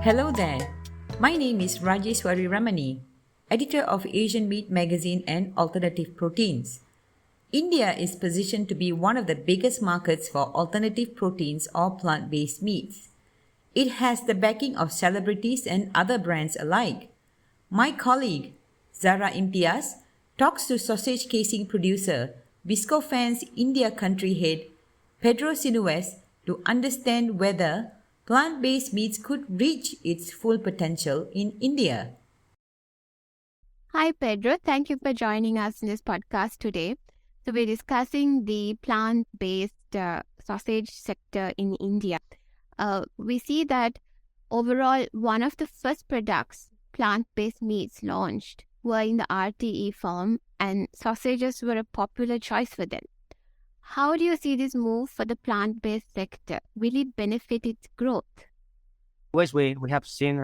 Hello there. My name is Rajeswari Ramani, editor of Asian Meat Magazine and Alternative Proteins. India is positioned to be one of the biggest markets for alternative proteins or plant-based meats. It has the backing of celebrities and other brands alike. My colleague, Zara Imtiaz, talks to sausage casing producer, Viscofan's India country head, Pedro Sinues, to understand whether plant-based meats could reach its full potential in India. Hi, Pedro. Thank you for joining us in this podcast today. So, we're discussing the plant based sausage sector in India. We see that overall, one of the first products plant based meats launched were in the RTE form, and sausages were a popular choice for them. How do you see this move for the plant based sector? Will it benefit its growth? We have seen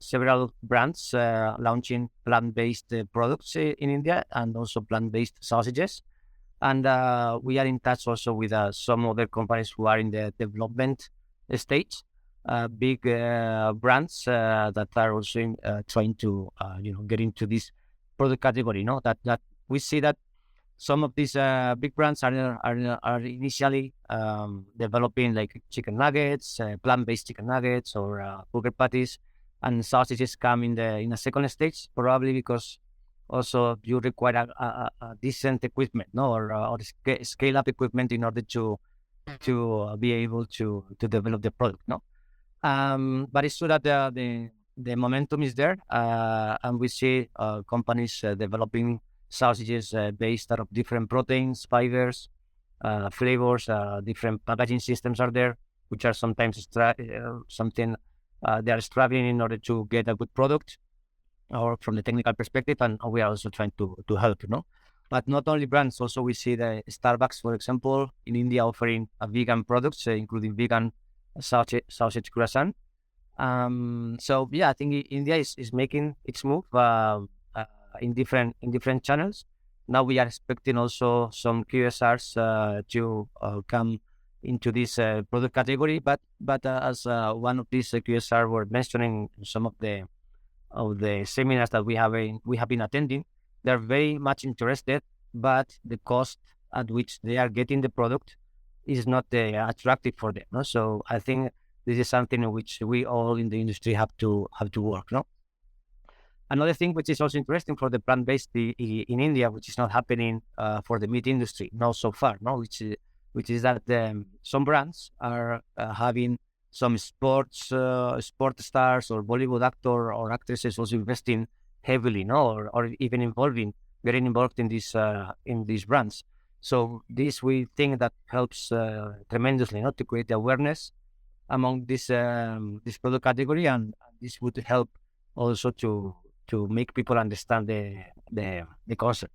several brands launching plant-based products in India and also plant-based sausages. And we are in touch also with some other companies who are in the development stage, big brands that are also trying to get into this product category. That we see that some of these big brands are initially developing like chicken nuggets, plant-based chicken nuggets, or burger patties, and sausages come in a second stage, probably because also you require a decent equipment, or scale up equipment in order to be able to develop the product, But it's true that the momentum is there, and we see companies developing sausages based out of different proteins, fibers, flavors, different packaging systems are there, which are sometimes something they are struggling in order to get a good product, or from the technical perspective, and we are also trying to help, But not only brands, also we see the Starbucks, for example, in India offering vegan products, including vegan sausage croissant. So yeah, I think India is making its move in different channels. Now we are expecting also some QSRs to come into this product category, but as one of these QSR were mentioning some of the seminars that we have been attending, they're very much interested, but the cost at which they are getting the product is not attractive for them. So I think this is something in which we all in the industry have to work. Another thing which is also interesting for the plant-based in India, which is not happening for the meat industry now so far, which is that some brands are having some sport stars or Bollywood actor or actresses also investing heavily, or even getting involved in these brands. So this, we think that helps tremendously, to create awareness among this product category, and this would help also to make people understand the concept,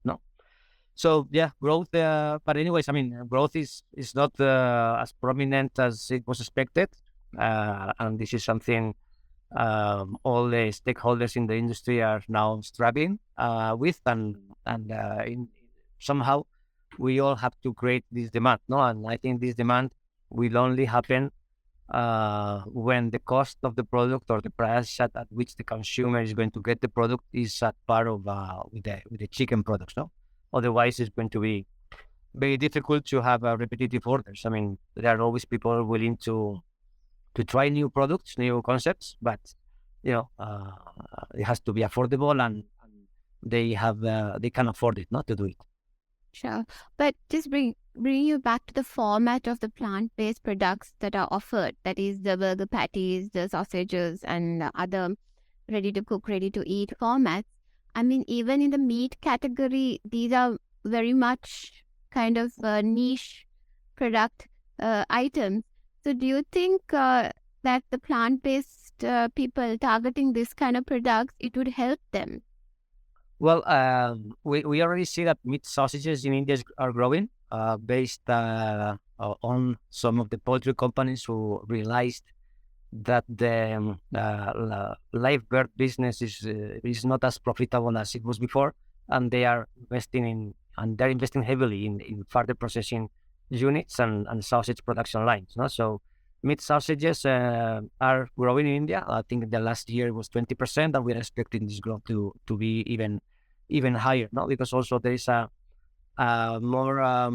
So yeah, growth. But anyways, I mean, growth is not as prominent as it was expected, and this is something all the stakeholders in the industry are now struggling with, and somehow we all have to create this demand, And I think this demand will only happen when the cost of the product or the price at which the consumer is going to get the product is at par of with the chicken products, Otherwise, it's going to be very difficult to have repetitive orders. I mean, there are always people willing to try new products, new concepts, but it has to be affordable, and they can afford it, not to do it. Sure. But just bring you back to the format of the plant-based products that are offered, that is the burger patties, the sausages, and other ready-to-cook, ready-to-eat formats. I mean, even in the meat category, these are very much kind of niche product items. So do you think that the plant-based people targeting this kind of products, it would help them? Well, we already see that meat sausages in India are growing based on some of the poultry companies who realized that the live bird business is not as profitable as it was before, and they are investing heavily in further processing units and sausage production lines. So meat sausages are growing in India. I think the last year it was 20%, and we are expecting this growth to be even higher. No, because also there is a more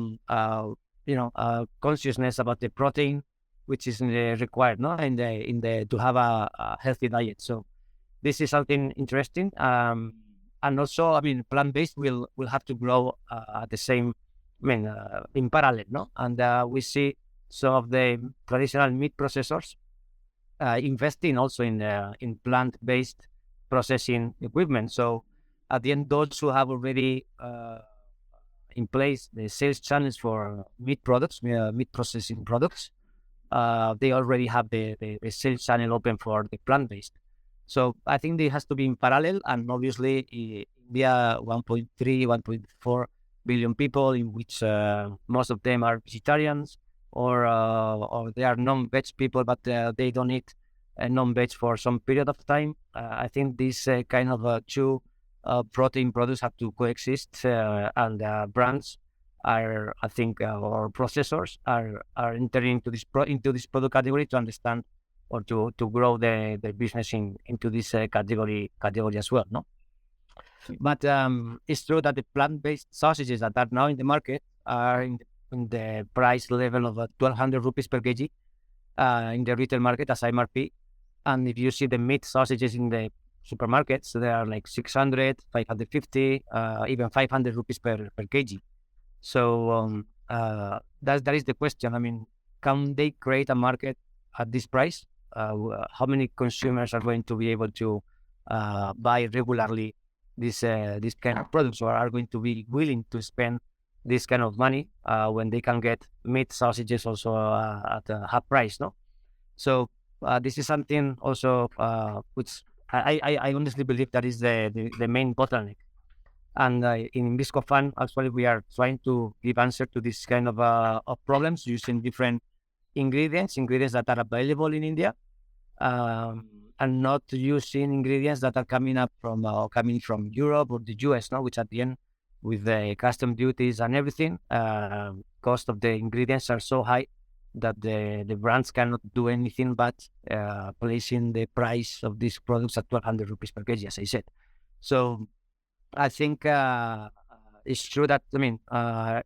consciousness about the protein which is required, no, in the to have a healthy diet. So this is something interesting. And also, I mean, plant-based will have to grow at the same, in parallel, no? And we see some of the traditional meat processors investing also in plant-based processing equipment. So at the end, those who have already in place the sales channels for meat products, meat processing products, they already have the sales channel open for the plant-based. So I think it has to be in parallel, and obviously India 1.3, 1.4 billion people, in which most of them are vegetarians, or they are non-veg people, but they don't eat non-veg for some period of time. I think these kind of two protein products have to coexist, and brands are, I think, or processors are entering into this product category to understand or to grow the business into this category as well, no? But it's true that the plant-based sausages that are now in the market are in the price level of 1,200 rupees per kg in the retail market as MRP. And if you see the meat sausages in the supermarkets, they are like 600, 550, even 500 rupees per kg. So that is the question. I mean, can they create a market at this price? How many consumers are going to be able to buy regularly this kind of products, or are going to be willing to spend this kind of money when they can get meat sausages also at a half price, no? So this is something also which I honestly believe that is the main bottleneck. And in Viscofan, actually, we are trying to give answer to this kind of problems using different ingredients that are available in India, and not using ingredients that are coming from Europe or the US, no? Which at the end, with the custom duties and everything, cost of the ingredients are so high that the brands cannot do anything but placing the price of these products at 1,200 rupees per kg, as I said. So I think it's true that, I mean,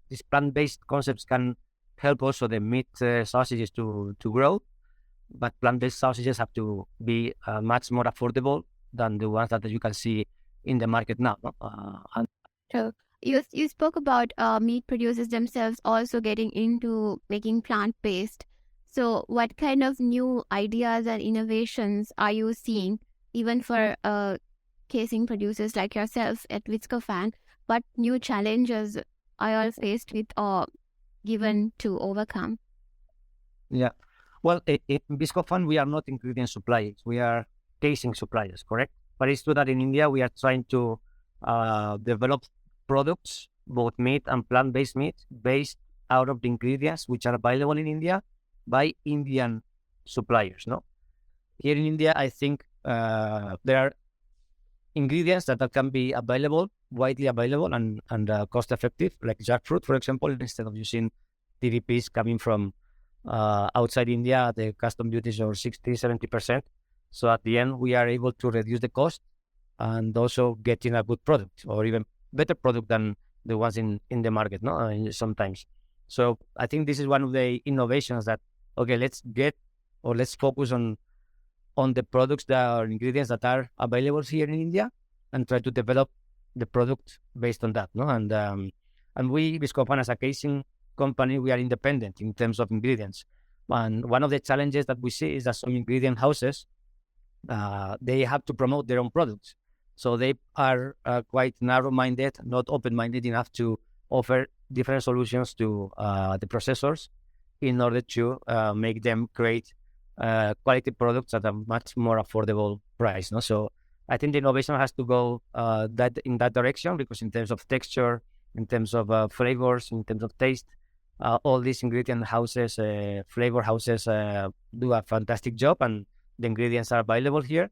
these plant-based concepts can help also the meat sausages to grow, but plant-based sausages have to be much more affordable than the ones that you can see in the market now, no? So you spoke about meat producers themselves also getting into making plant-based. So what kind of new ideas and innovations are you seeing, even for casing producers like yourself at Viscofan? What new challenges are you all faced with or given to overcome? Yeah. Well, in Viscofan, we are not ingredient suppliers. We are casing suppliers, correct? But it's true that in India, we are trying to develop products, both meat and plant-based meat, based out of the ingredients which are available in India by Indian suppliers, no? Here in India, I think there are ingredients that can be widely available and cost-effective, like jackfruit, for example. Instead of using TDPs coming from outside India, the custom duties are 60-70%. So at the end, we are able to reduce the cost and also getting a good product, or even better product than the ones in the market, no? Sometimes. So I think this is one of the innovations that, okay, let's focus on the products that are ingredients that are available here in India, and try to develop the product based on that, no? And we, Viscofan, as a casing company, we are independent in terms of ingredients. And one of the challenges that we see is that some ingredient houses, they have to promote their own products. So they are quite narrow-minded, not open-minded enough to offer different solutions to the processors in order to make them create quality products at a much more affordable price, no? So I think the innovation has to go in that direction, because in terms of texture, in terms of flavors, in terms of taste, all these ingredient houses, flavor houses do a fantastic job, and the ingredients are available here.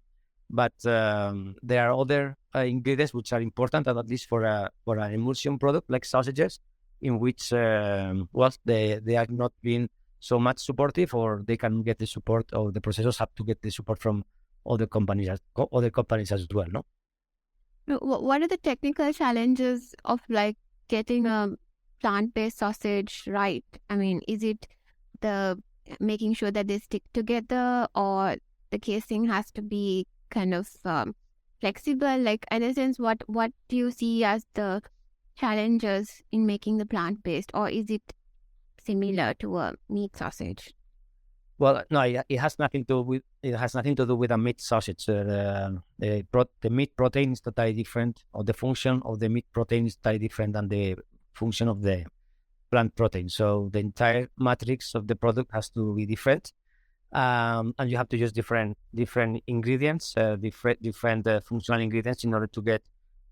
But there are other ingredients which are important, at least for an emulsion product like sausages, in which they are not being so much supportive, or they can get the support, or the processors have to get the support from other companies as well, no? What are the technical challenges of like getting a plant-based sausage right? I mean, is it the making sure that they stick together, or the casing has to be kind of flexible? Like, in a sense, what do you see as the challenges in making the plant-based, or is it similar to a meat sausage? Well, no, it has nothing to do with a meat sausage. The meat protein is totally different, or the function of the meat protein is totally different than the function of the plant protein. So the entire matrix of the product has to be different, and you have to use different ingredients, different functional ingredients in order to get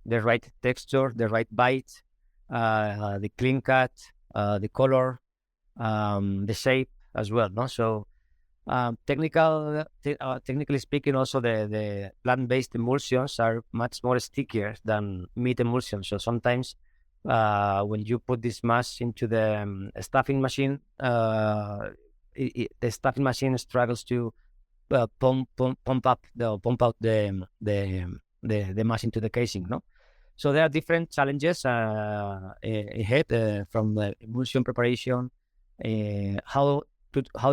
the right texture, the right bite, the clean cut, the color, the shape as well. No, so technically speaking, also the plant-based emulsions are much more stickier than meat emulsions. So sometimes when you put this mass into the stuffing machine, the stuffing machine struggles to pump out the mass into the casing. No, so there are different challenges ahead from the emulsion preparation, how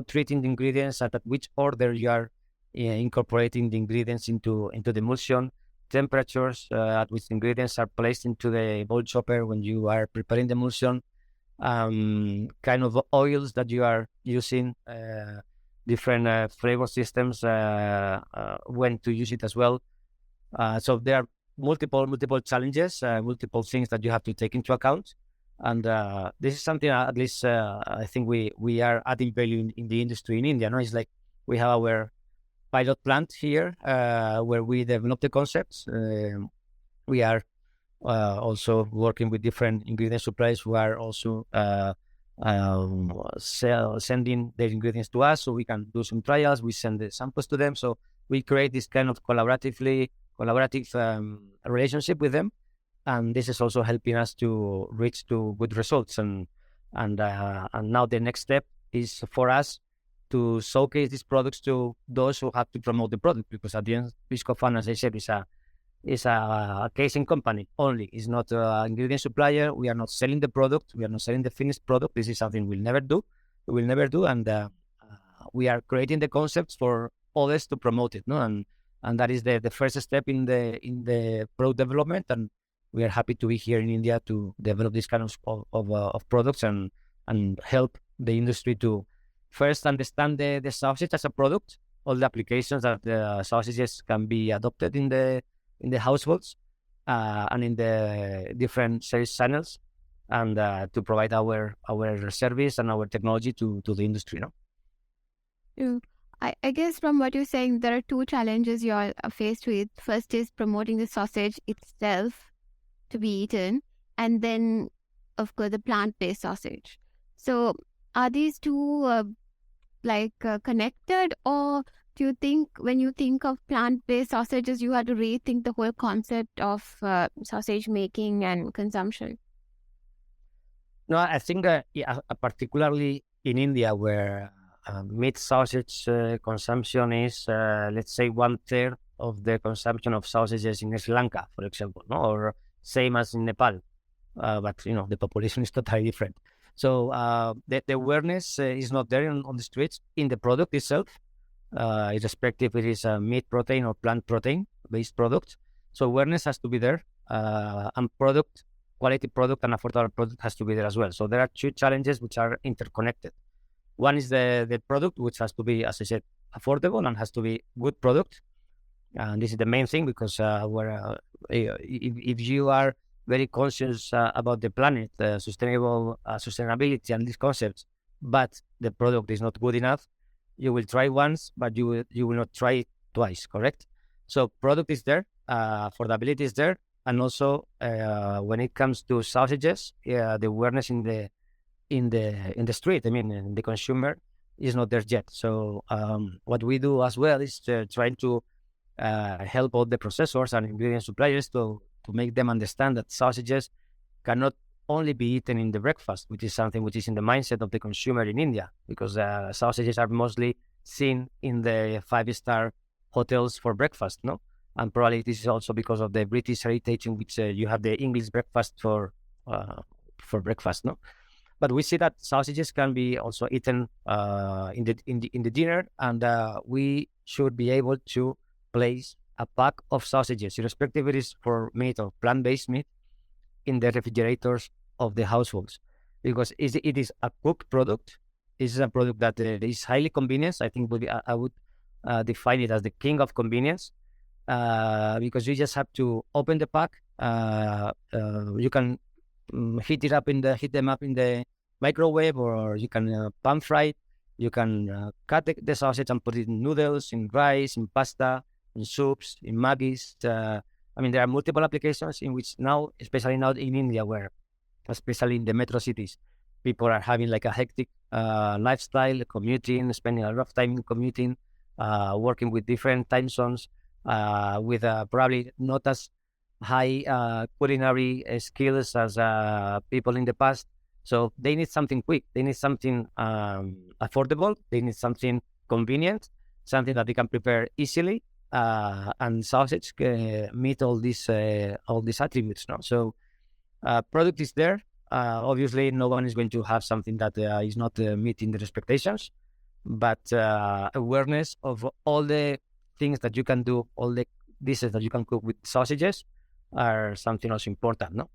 treating the ingredients, at which order you are incorporating the ingredients into the emulsion, temperatures at which ingredients are placed into the bowl chopper when you are preparing the emulsion, kind of oils that you are using, different flavor systems, when to use it as well. So there are multiple challenges, multiple things that you have to take into account. And this is something, at least I think we are adding value in the industry in India. No, it's like we have our pilot plant here where we develop the concepts. We are also working with different ingredient suppliers who are also sending their ingredients to us, so we can do some trials. We send the samples to them, so we create this kind of collaborative relationship with them. And this is also helping us to reach to good results. And now the next step is for us to showcase these products to those who have to promote the product, because at the end, Viscofan, as I said, is a casing company only. It's not an ingredient supplier. We are not selling the product. We are not selling the finished product. This is something we'll never do. We will never do. And we are creating the concepts for others to promote it. No, and that is the first step in the product development. And we are happy to be here in India to develop this kind of products and help the industry to first understand the sausage as a product, all the applications that the sausages can be adopted in the households and in the different sales channels, and to provide our service and our technology to the industry. No? I guess from what you're saying, there are two challenges you are faced with. First is promoting the sausage itself to be eaten, and then of course the plant-based sausage. So are these two connected, or do you think when you think of plant-based sausages you have to rethink the whole concept of sausage making and consumption? No, I think particularly in India, where meat sausage consumption is let's say 1/3 of the consumption of sausages in Sri Lanka, for example, no? Or same as in Nepal, but the population is totally different. So the awareness is not there on the streets in the product itself, irrespective if it is a meat protein or plant protein based product. So awareness has to be there, and quality product and affordable product has to be there as well. So there are two challenges which are interconnected. One is the product, which has to be, as I said, affordable and has to be good product. And this is the main thing, because if you are very conscious about the planet, sustainability and these concepts, but the product is not good enough, you will try once, but you will not try it twice, correct? So product is there, affordability is there, and also when it comes to sausages, the awareness in the street, I mean, the consumer is not there yet. So what we do as well is trying to help all the processors and ingredient suppliers to make them understand that sausages cannot only be eaten in the breakfast, which is something which is in the mindset of the consumer in India, because sausages are mostly seen in the five-star hotels for breakfast, no? And probably this is also because of the British heritage in which you have the English breakfast for breakfast, no? But we see that sausages can be also eaten in the dinner, and we should be able to place a pack of sausages, irrespective if it is for meat or plant-based meat, in the refrigerators of the households, because it is a cooked product. This is a product that is highly convenient. I think I would define it as the king of convenience, because you just have to open the pack. You can heat them up in the microwave, or you can pan fry it. You can cut the sausage and put it in noodles, in rice, in pasta, in soups, in maggies. I mean, there are multiple applications in which now, especially now in India, where, especially in the metro cities, people are having like a hectic lifestyle, commuting, spending a lot of time commuting, working with different time zones, with probably not as high culinary skills as people in the past. So they need something quick. They need something affordable. They need something convenient, something that they can prepare easily. And sausage meet all these attributes now. So product is there. Obviously, no one is going to have something that is not meeting the expectations, but awareness of all the things that you can do, all the dishes that you can cook with sausages, are something else important, no?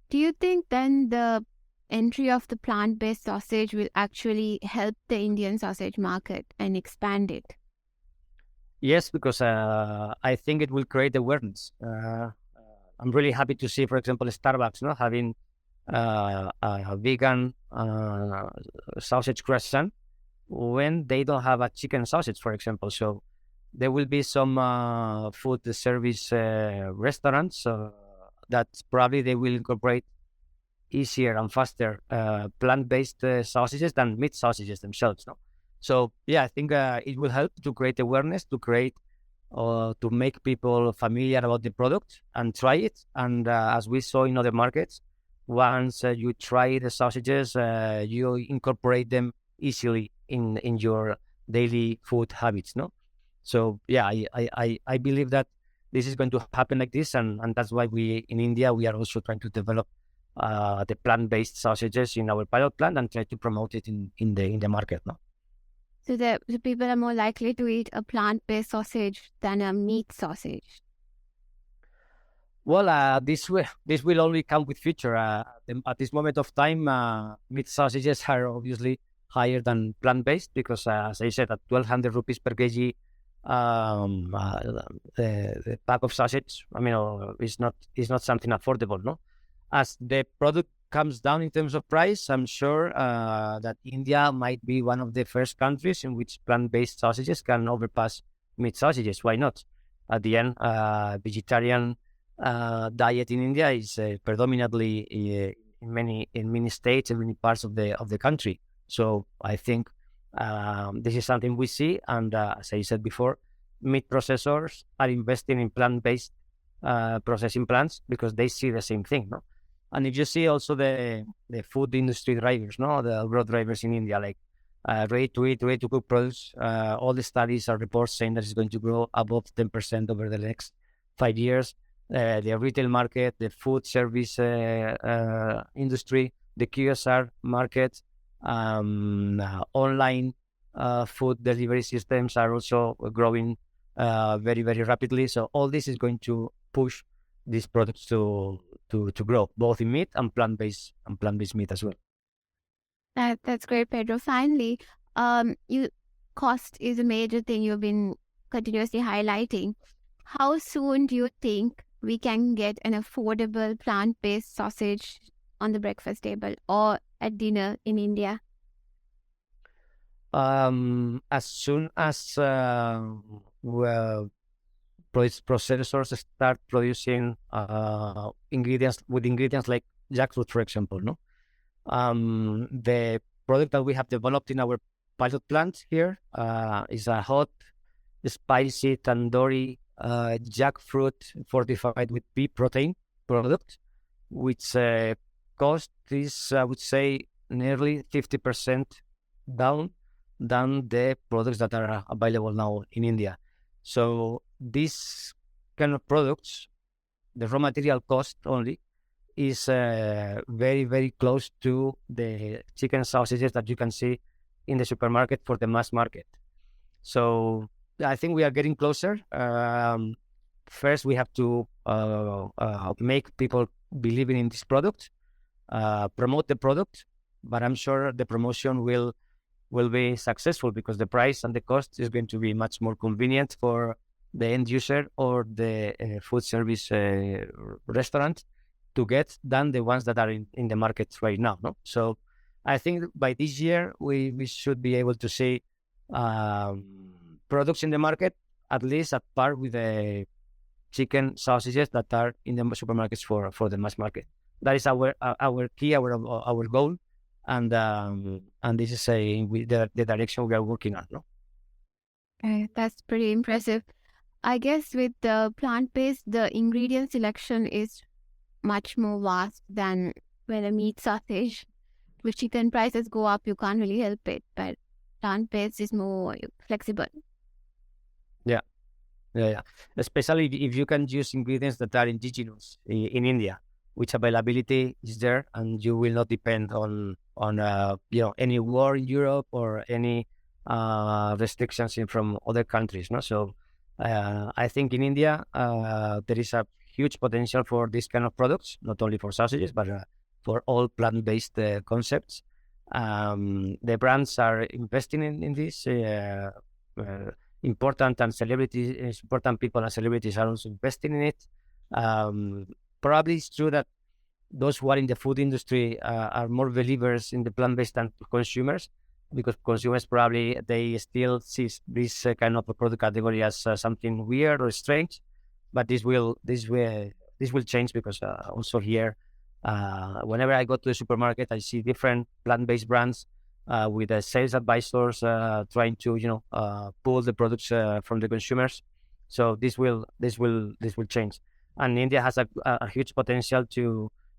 Do you think then the entry of the plant-based sausage will actually help the Indian sausage market and expand it? Yes, because I think it will create awareness. I'm really happy to see, for example, Starbucks, no, having a vegan sausage croissant when they don't have a chicken sausage, for example. So there will be some food service restaurants that probably they will incorporate easier and faster plant-based sausages than meat sausages themselves, no? So yeah, I think it will help to create awareness, to make people familiar about the product and try it. And as we saw in other markets, once you try the sausages, you incorporate them easily in your daily food habits, no? So yeah, I believe that this is going to happen like this, and that's why we in India we are also trying to develop the plant-based sausages in our pilot plant and try to promote it in the market, no? So the people are more likely to eat a plant-based sausage than a meat sausage. Well, this will only come with future. At this moment of time, meat sausages are obviously higher than plant-based because, as I said, at 1,200 rupees per kg, the pack of sausage, I mean, is not something affordable, no? As the product comes down in terms of price, I'm sure that India might be one of the first countries in which plant-based sausages can overpass meat sausages. Why not? At the end, vegetarian diet in India is predominantly in many states and many parts of the country. So I think this is something we see, and as I said before, meat processors are investing in plant-based processing plants because they see the same thing, no? And if you see also the food industry drivers, no, the growth drivers in India, like ready to eat, ready to cook products, all the studies or reports saying that it's going to grow above 10% over the next 5 years. The retail market, the food service industry, the QSR market, online food delivery systems are also growing very, very rapidly. So all this is going to push these products to grow, both in meat and plant-based meat as well. That's great, Pedro. Finally, cost is a major thing you've been continuously highlighting. How soon do you think we can get an affordable plant-based sausage on the breakfast table or at dinner in India? As soon as processors start producing ingredients like jackfruit, for example, no? The product that we have developed in our pilot plant here is a hot, spicy, tandoori jackfruit fortified with pea protein product, which cost is, I would say, nearly 50% down than the products that are available now in India. So these kind of products, the raw material cost only is very, very close to the chicken sausages that you can see in the supermarket for the mass market. So I think we are getting closer. First, we have to make people believe in this product, promote the product, but I'm sure the promotion will be successful because the price and the cost is going to be much more convenient for the end user or the food service restaurant to get than the ones that are in the market right now. No? So I think by this year, we should be able to see products in the market at least at par with the chicken sausages that are in the supermarkets for the mass market. That is our key, our goal, and this is the direction we are working on. No? That's pretty impressive. I guess with the plant-based, the ingredient selection is much more vast than when a meat sausage. If chicken prices go up, you can't really help it, but plant-based is more flexible. Yeah. Especially if you can use ingredients that are indigenous in India, which availability is there, and you will not depend on any war in Europe or any restrictions from other countries. No, so I think in India there is a huge potential for this kind of products, not only for sausages but for all plant-based concepts. The brands are investing in this. Important people and celebrities are also investing in it. Probably it's true that those who are in the food industry are more believers in the plant-based than consumers, because consumers probably they still see this kind of a product category as something weird or strange. But this will change because also here, whenever I go to the supermarket, I see different plant-based brands with sales advisors trying to pull the products from the consumers. So this will change, and India has a huge potential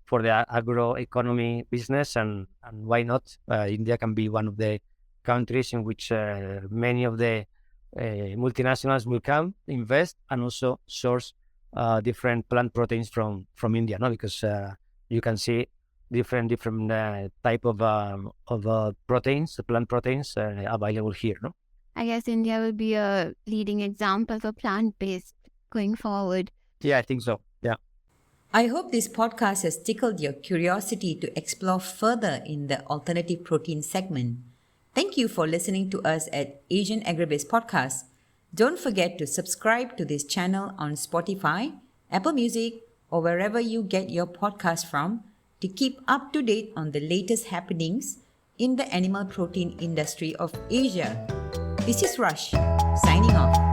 for the agroeconomy business, and why not? India can be one of the countries in which many of the multinationals will come, invest, and also source different plant proteins from India. No, because you can see different type of proteins, plant proteins available here. No, I guess India will be a leading example for plant-based going forward. Yeah, I think so. Yeah. I hope this podcast has tickled your curiosity to explore further in the alternative protein segment. Thank you for listening to us at Asian Agribiz Podcast. Don't forget to subscribe to this channel on Spotify, Apple Music, or wherever you get your podcast from to keep up to date on the latest happenings in the animal protein industry of Asia. This is Rush, signing off.